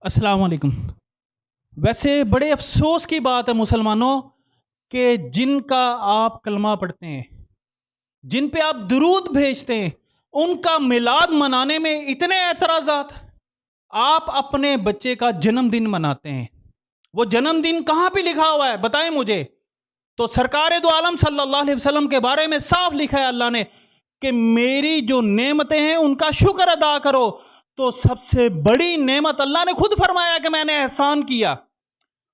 अस्सलाम वालेकुम। वैसे बड़े अफसोस की बात है मुसलमानों कि जिनका आप कलमा पढ़ते हैं, जिन पे आप दुरूद भेजते हैं, उनका मिलाद मनाने में इतने एतराजात। आप अपने बच्चे का जन्मदिन मनाते हैं, वो जन्मदिन कहां पे लिखा हुआ है बताएं मुझे। तो सरकार दो आलम सल्लल्लाहु अलैहि वसल्लम के बारे में साफ लिखा है अल्लाह ने कि मेरी जो नेमतें हैं उनका शुक्र अदा करो। तो सबसे बड़ी नेमत अल्लाह ने खुद फरमाया कि मैंने एहसान किया।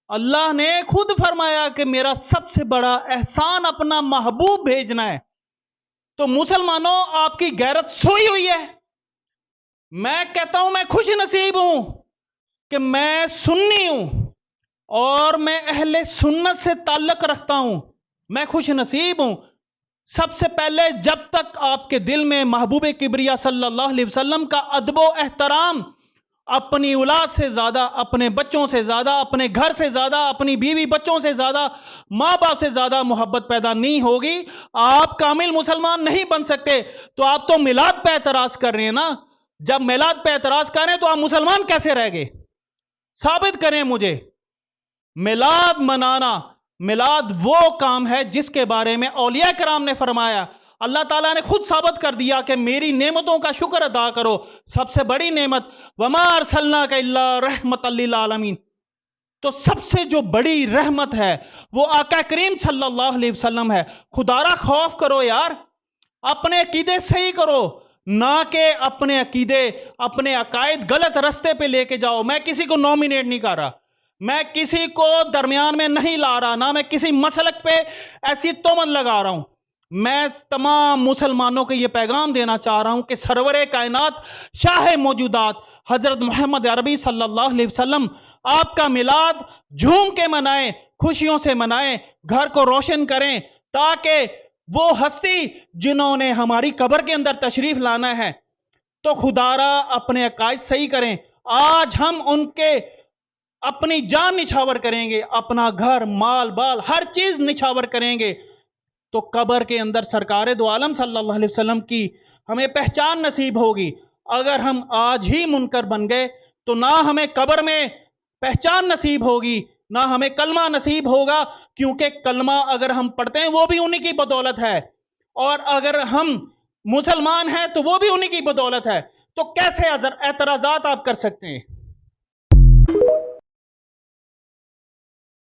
अल्लाह ने खुद फरमाया कि मेरा सबसे बड़ा एहसान अपना महबूब भेजना है। तो मुसलमानों, आपकी गैरत सोई हुई है। मैं कहता हूं मैं खुश नसीब हूं कि मैं सुन्नी हूं और मैं अहले सुन्नत से ताल्लुक रखता हूं। मैं खुश नसीब हूं। सबसे पहले जब तक आपके दिल में महबूब किबरिया सल्लल्लाहु अलैहि वसल्लम का अदबो एहतराम अपनी औलाद से ज्यादा, अपने बच्चों से ज्यादा, अपने घर से ज्यादा, अपनी बीवी बच्चों से ज्यादा, मां बाप से ज्यादा मोहब्बत पैदा नहीं होगी, आप कामिल मुसलमान नहीं बन सकते। तो आप तो मिलाद पे एतराज कर रहे हैं ना। जब मिलाद पे एतराज कर रहे हैं तो आप मुसलमान कैसे रह गए? साबित करें मुझे। मिलाद मनाना, मिलाद वो काम है जिसके बारे में औलिया कराम ने फरमाया, अल्लाह ताला ने खुद साबित कर दिया कि मेरी नेमतों का शुक्र अदा करो। सबसे बड़ी नेमत वमा अरसलनाका इल्ला रहमतल लिल आलमीन। तो सबसे जो बड़ी रहमत है वो आका करीम सल्लल्लाहु अलैहि वसल्लम है। खुदारा खौफ करो यार, अपने अकीदे सही करो, ना कि अपने अकीदे, अपने अकायद गलत रास्ते पे लेके जाओ। मैं किसी को नॉमिनेट नहीं कर रहा, मैं किसी को दरमियान में नहीं ला रहा, ना मैं किसी मसलक पे ऐसी तोमत लगा रहा हूं। मैं तमाम मुसलमानों को यह पैगाम देना चाह रहा हूं कि सरवरे कायनात शाह मौजूदात हजरत मोहम्मद अरबी सल्लल्लाहु अलैहि वसल्लम आपका मिलाद झूम के मनाएं, खुशियों से मनाएं, घर को रोशन करें, ताकि वो हस्ती जिन्होंने हमारी कब्र के अंदर तशरीफ लाना है, तो खुदारा अपने अकायद सही करें। आज हम उनके अपनी जान निछावर करेंगे, अपना घर, माल बाल, हर चीज निछावर करेंगे, तो कब्र के अंदर सरकार दो आलम सल्लल्लाहु अलैहि वसल्लम की हमें पहचान नसीब होगी। अगर हम आज ही मुनकर बन गए तो ना हमें कब्र में पहचान नसीब होगी, ना हमें कलमा नसीब होगा, क्योंकि कलमा अगर हम पढ़ते हैं वो भी उन्हीं की बदौलत है, और अगर हम मुसलमान हैं तो वो भी उन्हीं की बदौलत है। तो कैसे एतराजात आप कर सकते हैं?